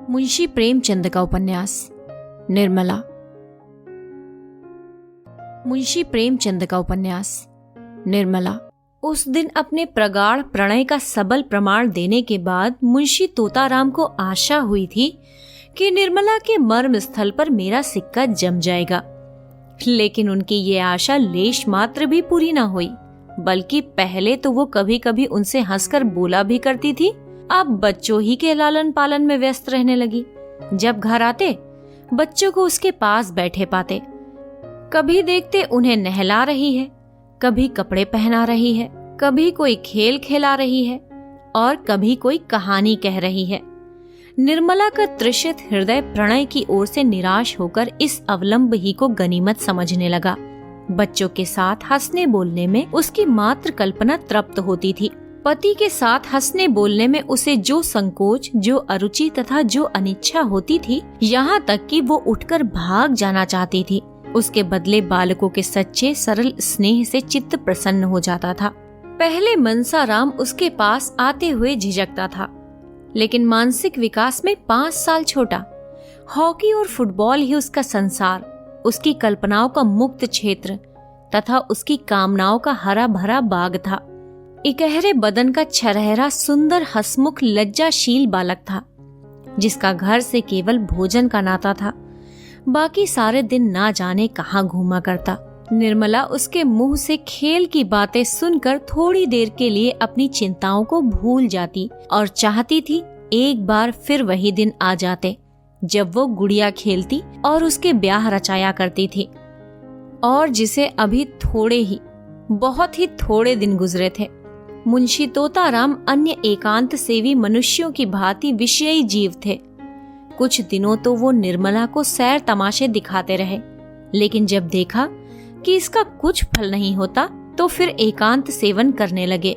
मुंशी प्रेमचंद का उपन्यास निर्मला। मुंशी प्रेमचंद का उपन्यास निर्मला। उस दिन अपने प्रगाढ़ प्रणय का सबल प्रमाण देने के बाद मुंशी तोताराम को आशा हुई थी कि निर्मला के मर्म स्थल पर मेरा सिक्का जम जाएगा, लेकिन उनकी ये आशा लेश मात्र भी पूरी न हुई। बल्कि पहले तो वो कभी कभी उनसे हंसकर बोला भी करती थी, अब बच्चों ही के लालन पालन में व्यस्त रहने लगी। जब घर आते बच्चों को उसके पास बैठे पाते, कभी देखते उन्हें नहला रही है, कभी कपड़े पहना रही है, कभी कोई खेल खिला रही है और कभी कोई कहानी कह रही है। निर्मला का तृषित हृदय प्रणय की ओर से निराश होकर इस अवलंब ही को गनीमत समझने लगा। बच्चों के साथ हंसने बोलने में उसकी मात्र कल्पना तृप्त होती थी। पति के साथ हंसने बोलने में उसे जो संकोच, जो अरुचि तथा जो अनिच्छा होती थी, यहाँ तक कि वो उठकर भाग जाना चाहती थी, उसके बदले बालकों के सच्चे सरल स्नेह से चित्त प्रसन्न हो जाता था। पहले मनसाराम उसके पास आते हुए झिझकता था, लेकिन मानसिक विकास में 5 साल छोटा। हॉकी और फुटबॉल ही उसका संसार, उसकी कल्पनाओं का मुक्त क्षेत्र तथा उसकी कामनाओं का हरा भरा बाग था। इकहरे बदन का छरहरा सुंदर हसमुख लज्जाशील बालक था, जिसका घर से केवल भोजन का नाता था। बाकी सारे दिन ना जाने कहाँ घूमा करता। निर्मला उसके मुंह से खेल की बातें सुनकर थोड़ी देर के लिए अपनी चिंताओं को भूल जाती और चाहती थी एक बार फिर वही दिन आ जाते जब वो गुड़िया खेलती और उसके ब्याह रचाया करती थी, और जिसे अभी बहुत ही थोड़े दिन गुजरे थे। मुंशी तोताराम अन्य एकांत सेवी मनुष्यों की भांति विषयी जीव थे। कुछ दिनों तो वो निर्मला को सैर तमाशे दिखाते रहे, लेकिन जब देखा कि इसका कुछ फल नहीं होता तो फिर एकांत सेवन करने लगे।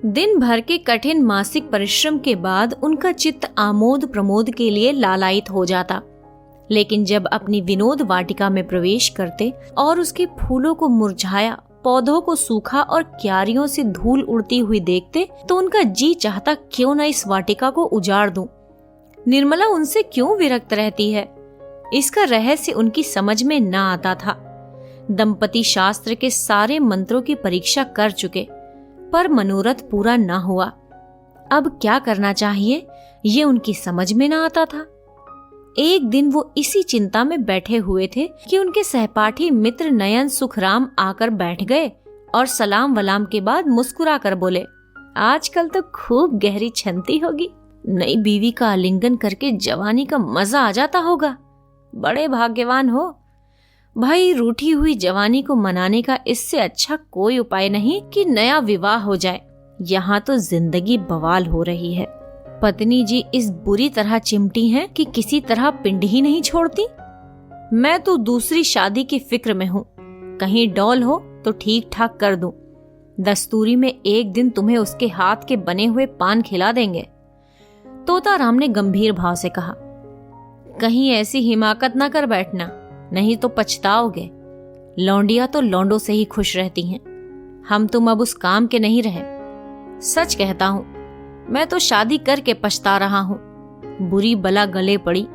दिन भर के कठिन मासिक परिश्रम के बाद उनका चित्त आमोद प्रमोद के लिए लालायित हो जाता, लेकिन जब अपनी विनोद वाटिका में प्रवेश करते और उसके फूलों को मुरझाया, पौधों को सूखा और क्यारियों से धूल उड़ती हुई देखते तो उनका जी चाहता क्यों न इस वाटिका को उजाड़ दूं। निर्मला उनसे क्यों विरक्त रहती है, इसका रहस्य उनकी समझ में न आता था। दंपति शास्त्र के सारे मंत्रों की परीक्षा कर चुके, पर मनोरथ पूरा न हुआ। अब क्या करना चाहिए ये उनकी समझ में न आता था। एक दिन वो इसी चिंता में बैठे हुए थे कि उनके सहपाठी मित्र नयन सुखराम आकर बैठ गए और सलाम वलाम के बाद मुस्कुरा कर बोले, आजकल तो खूब गहरी छंती होगी, नई बीवी का आलिंगन करके जवानी का मजा आ जाता होगा। बड़े भाग्यवान हो भाई, रूठी हुई जवानी को मनाने का इससे अच्छा कोई उपाय नहीं कि नया विवाह हो जाए। यहाँ तो जिंदगी बवाल हो रही है। पत्नी जी इस बुरी तरह चिमटी हैं कि किसी तरह पिंड ही नहीं छोड़ती। मैं तो दूसरी शादी की फिक्र में हूँ, कहीं डॉल हो तो ठीक ठाक कर दूं। दस्तूरी में एक दिन तुम्हें उसके हाथ के बने हुए पान खिला देंगे। तोताराम ने गंभीर भाव से कहा, कहीं ऐसी हिमाकत ना कर बैठना, नहीं तो पछताओगे। लौंडिया तो लौंडों से ही खुश रहती हैं, हम तुम अब उस काम के नहीं रहे। सच कहता हूँ, मैं तो शादी करके पछता रहा हूँ। बुरी बला गले पड़ी।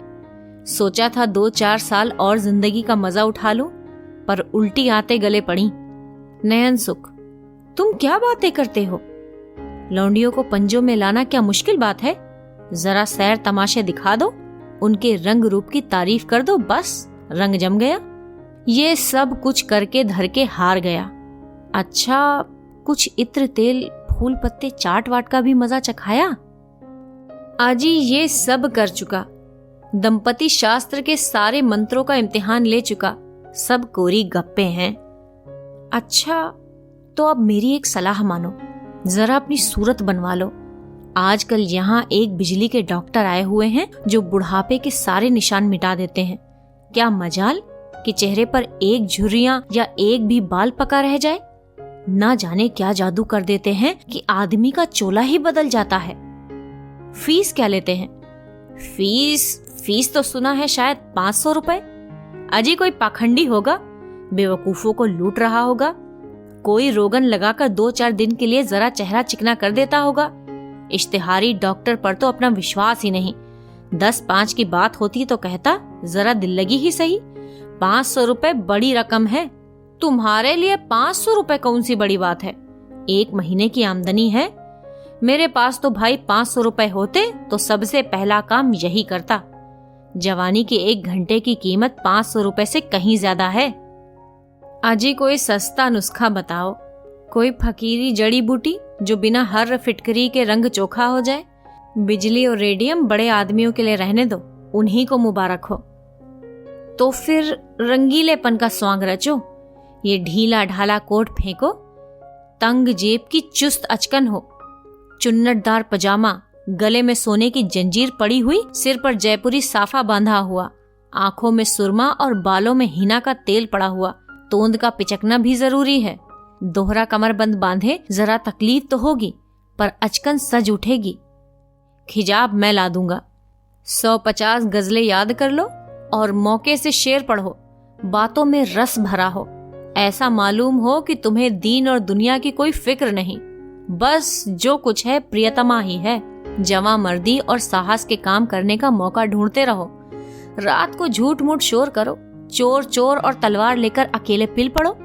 सोचा था 2-4 साल और जिंदगी का मजा उठा लूं, पर उल्टी आते गले पड़ी। नयन सुख, तुम क्या बातें करते हो? लौंडियों को पंजों में लाना क्या मुश्किल बात है? जरा सैर तमाशे दिखा दो, उनके रंग रूप की तारीफ कर दो, बस रंग जम गया। ये सब कुछ करके धर के हार गया। अच्छा, कुछ इत्र तेल फूल पत्ते चाट वाट का भी मजा चखाया? आजी ये सब कर चुका, दंपति शास्त्र के सारे मंत्रों का इम्तिहान ले चुका, सब कोरी गप्पे हैं। अच्छा, तो अब मेरी एक सलाह मानो, जरा अपनी सूरत बनवा लो। आजकल यहाँ एक बिजली के डॉक्टर आए हुए हैं जो बुढ़ापे के सारे निशान मिटा देते हैं। क्या मजाल कि चेहरे पर एक झुर्रियां या एक भी बाल पका रह जाए। ना जाने क्या जादू कर देते हैं कि आदमी का चोला ही बदल जाता है। फीस क्या लेते हैं? फीस तो सुना है शायद 500 रुपए। अजी कोई पाखंडी होगा, बेवकूफों को लूट रहा होगा। कोई रोगन लगाकर 2-4 दिन के लिए जरा चेहरा चिकना कर देता होगा। इश्तिहारी डॉक्टर पर तो अपना विश्वास ही नहीं, 10-5 की बात होती तो कहता जरा दिल लगी ही सही। 500 रुपए बड़ी रकम है। तुम्हारे लिए 500 रुपए कौन सी बड़ी बात है? 1 महीने की आमदनी है। मेरे पास तो भाई 500 रुपए होते तो सबसे पहला काम यही करता। जवानी के 1 घंटे की कीमत 500 रुपए से कहीं ज्यादा है। अजी कोई सस्ता नुस्खा बताओ, कोई फकीरी जड़ी बूटी जो बिना हर फिटकरी के रंग चोखा हो जाए। बिजली और रेडियम बड़े आदमियों के लिए रहने दो, उन्हीं को मुबारक हो। तो फिर रंगीलेपन का स्वांग रचो। ये ढीला ढाला कोट फेंको, तंग जेब की चुस्त अचकन हो, चुन्नटदार पजामा, गले में सोने की जंजीर पड़ी हुई, सिर पर जयपुरी साफा बांधा हुआ, आंखों में सुरमा और बालों में हिना का तेल पड़ा हुआ। तोंद का पिचकना भी जरूरी है। दोहरा कमरबंद बांधे जरा तकलीफ तो होगी, पर अचकन सज उठेगी। खिजाब मैं ला दूंगा। 150 गजलें याद कर लो और मौके से शेर पढ़ो। बातों में रस भरा हो, ऐसा मालूम हो कि तुम्हें दीन और दुनिया की कोई फिक्र नहीं। बस जो कुछ है प्रियतमा ही है। जवां मर्दी और साहस के काम करने का मौका ढूंढते रहो। रात को झूठ मूठ शोर करो, चोर चोर और तलवार लेकर अकेले पिल पड़ो।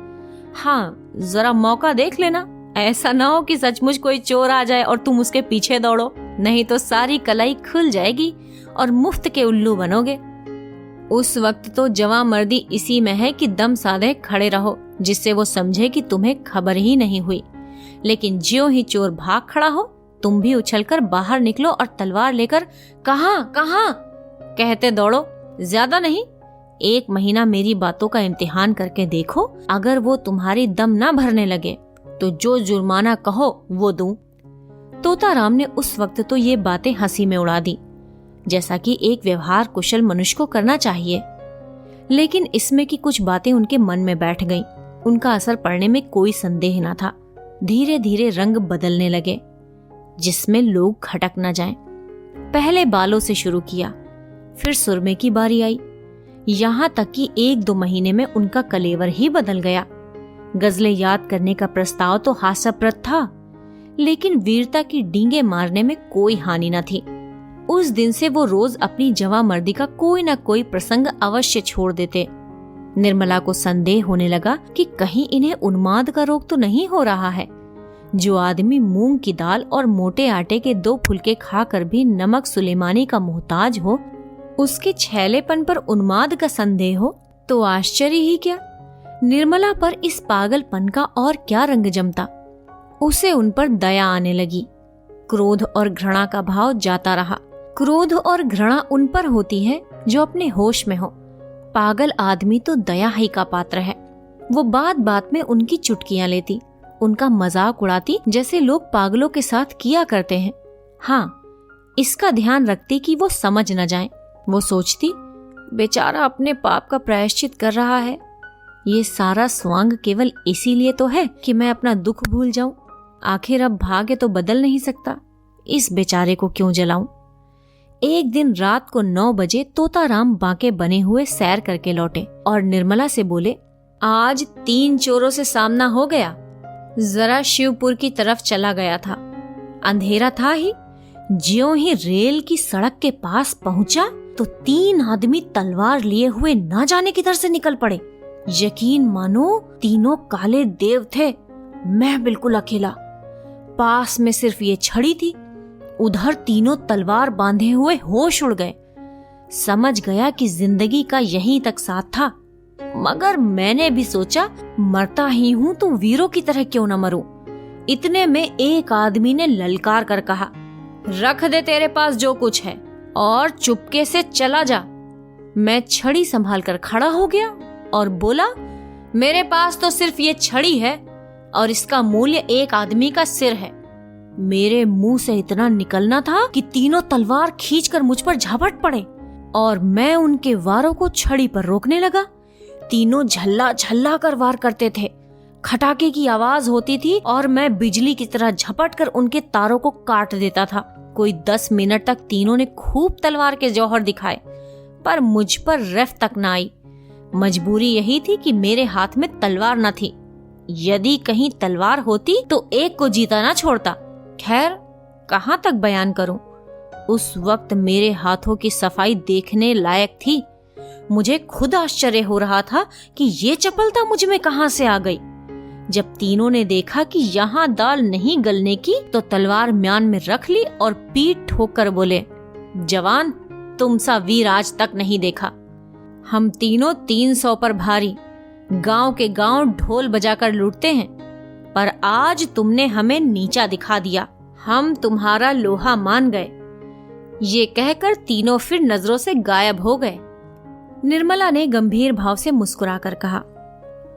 हाँ, जरा मौका देख लेना, ऐसा ना हो कि सचमुच कोई चोर आ जाए और तुम उसके पीछे दौड़ो, नहीं तो सारी कलाई खुल जाएगी और मुफ्त के उल्लू बनोगे। उस वक्त तो जवां मर्दी इसी में है कि दम साधे खड़े रहो, जिससे वो समझे कि तुम्हें खबर ही नहीं हुई। लेकिन ज्यों ही चोर भाग खड़ा हो, तुम भी उछलकर बाहर निकलो और तलवार लेकर कहाँ कहाँ कहते दौड़ो। ज्यादा नहीं, 1 महीना मेरी बातों का इम्तिहान करके देखो। अगर वो तुम्हारी दम ना भरने लगे तो जो जुर्माना कहो वो दूं। तोताराम ने उस वक्त तो ये बातें हंसी में उड़ा दी, जैसा कि एक व्यवहार कुशल मनुष्य को करना चाहिए। लेकिन इसमें की कुछ बातें उनके मन में बैठ गईं। उनका असर पड़ने में कोई संदेह न था। धीरे धीरे रंग बदलने लगे, जिसमें लोग खटक न जाएं। पहले बालों से शुरू किया, फिर सुरमे की बारी आई। यहाँ तक कि 1-2 महीने में उनका कलेवर ही बदल गया। गजलें याद करने का प्रस्ताव तो हास्यप्रद था, लेकिन वीरता की डींगे मारने में कोई हानि न थी। उस दिन से वो रोज अपनी जवां मर्दी का कोई न कोई प्रसंग अवश्य छोड़ देते। निर्मला को संदेह होने लगा कि कहीं इन्हें उन्माद का रोग तो नहीं हो रहा है। जो आदमी मूंग की दाल और मोटे आटे के 2 फुलके खाकर भी नमक सुलेमानी का मोहताज हो, उसके छैलेपन पर उन्माद का संदेह हो तो आश्चर्य ही क्या। निर्मला पर इस पागलपन का और क्या रंग जमता। उसे उन पर दया आने लगी। क्रोध और घृणा का भाव जाता रहा। क्रोध और घृणा उन पर होती है जो अपने होश में हो। पागल आदमी तो दया ही का पात्र है। वो बात बात में उनकी चुटकियां लेती, उनका मजाक उड़ाती, जैसे लोग पागलों के साथ किया करते हैं। हाँ, इसका ध्यान रखती कि वो समझ न जाएं। वो सोचती, बेचारा अपने पाप का प्रायश्चित कर रहा है। ये सारा स्वांग केवल इसीलिए तो है कि मैं अपना दुख भूल जाऊं। आखिर अब भाग्य तो बदल नहीं सकता, इस बेचारे को क्यों जलाऊं। एक दिन रात को 9 बजे तोताराम बांके बने हुए सैर करके लौटे और निर्मला से बोले, आज 3 चोरों से सामना हो गया। जरा शिवपुर की तरफ चला गया था। अंधेरा था ही। ज्यों ही रेल की सड़क के पास पहुंचा तो 3 आदमी तलवार लिए हुए ना जाने किधर से निकल पड़े। यकीन मानो तीनों काले देव थे, मैं बिल्कुल अकेला। पास में सिर्फ ये छड़ी थी। उधर तीनों तलवार बांधे हुए होश उड़ गए। समझ गया कि जिंदगी का यहीं तक साथ था। मगर मैंने भी सोचा, मरता ही हूँ तो वीरों की तरह क्यों न मरूं। इतने में एक आदमी ने ललकार कर कहा, रख दे तेरे पास जो कुछ है और चुपके से चला जा। मैं छड़ी संभाल कर खड़ा हो गया और बोला, मेरे पास तो सिर्फ ये छड़ी है और इसका मूल्य 1 आदमी का सिर है। मेरे मुंह से इतना निकलना था कि तीनों तलवार खींचकर मुझ पर झपट पड़े और मैं उनके वारों को छड़ी पर रोकने लगा। तीनों झल्ला झल्ला कर वार करते थे। खटाके की आवाज होती थी और मैं बिजली की तरह झपट कर उनके तारों को काट देता था। कोई 10 मिनट तक तीनों ने खूब तलवार के जौहर दिखाए, पर मुझ पर रेफ तक न आई। मजबूरी यही थी कि मेरे हाथ में तलवार न थी। यदि कहीं तलवार होती तो एक को जीता ना छोड़ता। खैर, कहाँ तक बयान करूं। उस वक्त मेरे हाथों की सफाई देखने लायक थी। मुझे खुद आश्चर्य हो रहा था कि ये चपलता मुझ में कहां से आ गई। जब तीनों ने देखा कि यहाँ दाल नहीं गलने की, तो तलवार म्यान में रख ली और पीठ ठोकर बोले, जवान, तुम सा वीर आज तक नहीं देखा। हम तीनों 300 पर भारी, गांव के गांव ढोल बजाकर लूटते हैं, पर आज तुमने हमें नीचा दिखा दिया। हम तुम्हारा लोहा मान गए। ये कहकर तीनों फिर नजरों से गायब हो गए। निर्मला ने गंभीर भाव से मुस्कुराकर कहा,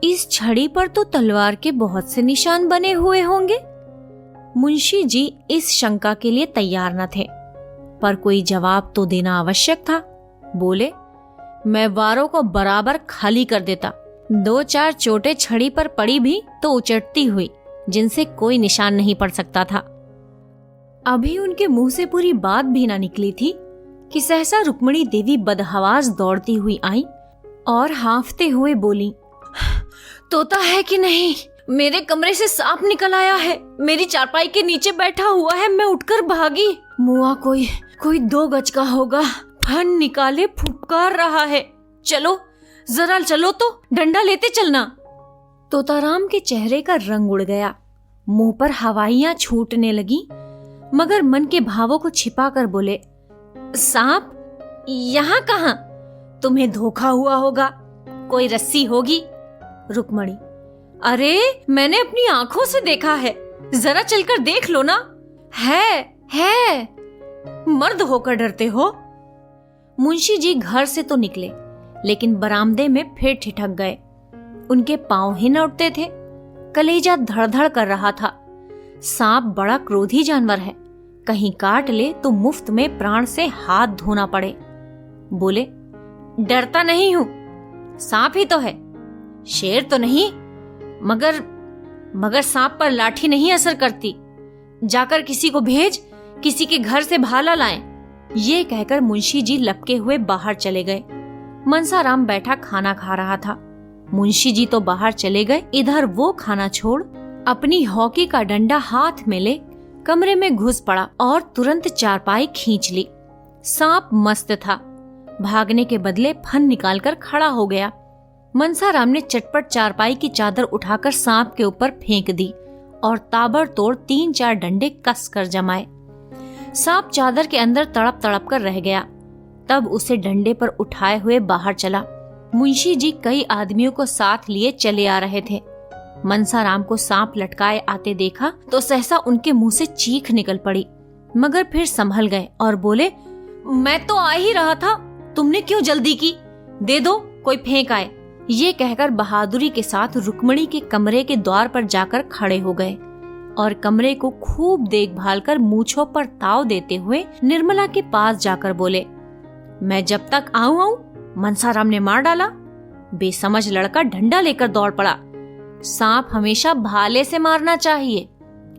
इस छड़ी पर तो तलवार के बहुत से निशान बने हुए होंगे। मुंशी जी इस शंका के लिए तैयार न थे, पर कोई जवाब तो देना आवश्यक था। बोले, मैं वारों को बराबर खाली कर देता। 2-4 चोटें छड़ी पर पड़ी भी तो उचटती हुई, जिनसे कोई निशान नहीं पड़ सकता था। अभी उनके मुंह से पूरी बात भी ना निकली थी कि सहसा रुक्मिणी देवी बदहवास दौड़ती हुई आई और हांफते हुए बोली, तोता है कि नहीं? मेरे कमरे से सांप निकल आया है, मेरी चारपाई के नीचे बैठा हुआ है, मैं उठकर भागी। मुआ कोई 2 गज का होगा, फन निकाले फुफकार रहा है। चलो जरा चलो तो, डंडा लेते चलना। तोताराम के चेहरे का रंग उड़ गया, मुंह पर हवाइयां छूटने लगी, मगर मन के भावों को छिपा कर बोले, सांप यहाँ कहाँ? तुम्हें धोखा हुआ होगा, कोई रस्सी होगी। रुक्मणी, अरे मैंने अपनी आंखों से देखा है, जरा चलकर देख लो ना। है मर्द होकर डरते हो। मुंशी जी घर से तो निकले, लेकिन बरामदे में फिर ठिठक गए। उनके पांव ही न उठते थे, कलेजा धड़-धड़ कर रहा था। सांप बड़ा क्रोधी जानवर है, कहीं काट ले तो मुफ्त में प्राण से हाथ धोना पड़े। बोले, डरता नहीं हूं, सांप ही तो है, शेर तो नहीं। मगर सांप पर लाठी नहीं असर करती। जाकर किसी को भेज, किसी के घर से भाला लाएं। ये कहकर मुंशी जी लपके हुए बाहर चले गए। मनसाराम बैठा खाना खा रहा था। मुंशी जी तो बाहर चले गए, इधर वो खाना छोड़ अपनी हॉकी का डंडा हाथ में ले कमरे में घुस पड़ा और तुरंत चारपाई खींच ली। सांप मस्त था, भागने के बदले फन निकालकर खड़ा हो गया। मनसाराम ने चटपट चारपाई की चादर उठाकर सांप के ऊपर फेंक दी और ताबड़तोड़ 3-4 डंडे कस कर जमाए। सांप चादर के अंदर तड़प तड़प कर रह गया। तब उसे डंडे पर उठाए हुए बाहर चला। मुंशी जी कई आदमियों को साथ लिए चले आ रहे थे। मनसाराम को सांप लटकाए आते देखा तो सहसा उनके मुंह से चीख निकल पड़ी, मगर फिर संभल गए और बोले, मैं तो आ ही रहा था, तुमने क्यों जल्दी की? दे दो, कोई फेंक आए। ये कहकर बहादुरी के साथ रुक्मिणी के कमरे के द्वार पर जाकर खड़े हो गए और कमरे को खूब देखभाल कर मूंछों पर ताव देते हुए निर्मला के पास जाकर बोले, मैं जब तक आऊं मनसाराम ने मार डाला। बेसमझ लड़का डंडा लेकर दौड़ पड़ा। सांप हमेशा भाले से मारना चाहिए,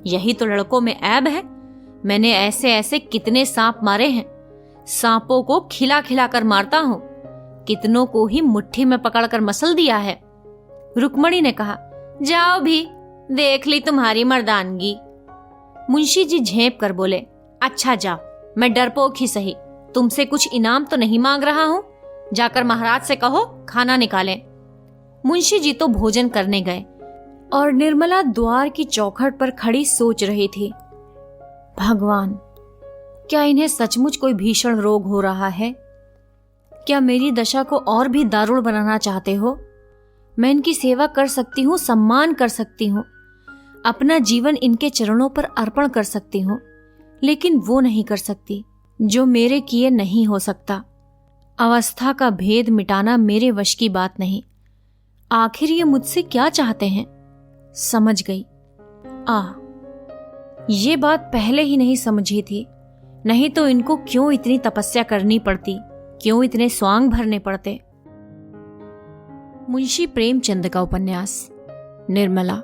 यही तो लड़कों में ऐब है। मैंने ऐसे ऐसे कितने सांप मारे हैं, सांपों को खिला खिला कर मारता हूँ, कितनों को ही मुट्ठी में पकड़कर मसल दिया है। रुक्मिणी ने कहा, जाओ भी, देख ली तुम्हारी मर्दानगी। मुंशी जी झेप कर बोले, अच्छा जाओ, मैं डरपोक ही सही, तुमसे कुछ इनाम तो नहीं मांग रहा हूँ, जाकर महाराज से कहो खाना निकालें। मुंशी जी तो भोजन करने गए और निर्मला द्वार की चौखट पर खड़ी सोच रही थी, भगवान, क्या इन्हें सचमुच कोई भीषण रोग हो रहा है? क्या मेरी दशा को और भी दारुण बनाना चाहते हो? मैं इनकी सेवा कर सकती हूँ, सम्मान कर सकती हूँ, अपना जीवन इनके चरणों पर अर्पण कर सकती हूँ, लेकिन वो नहीं कर सकती जो मेरे किए नहीं हो सकता। अवस्था का भेद मिटाना मेरे वश की बात नहीं। आखिर ये मुझसे क्या चाहते हैं? समझ गई। ये बात पहले ही नहीं समझी थी, नहीं तो इनको क्यों इतनी तपस्या करनी पड़ती, क्यों इतने स्वांग भरने पड़ते। मुंशी प्रेमचंद का उपन्यास निर्मला,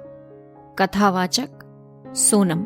कथावाचक सोनम।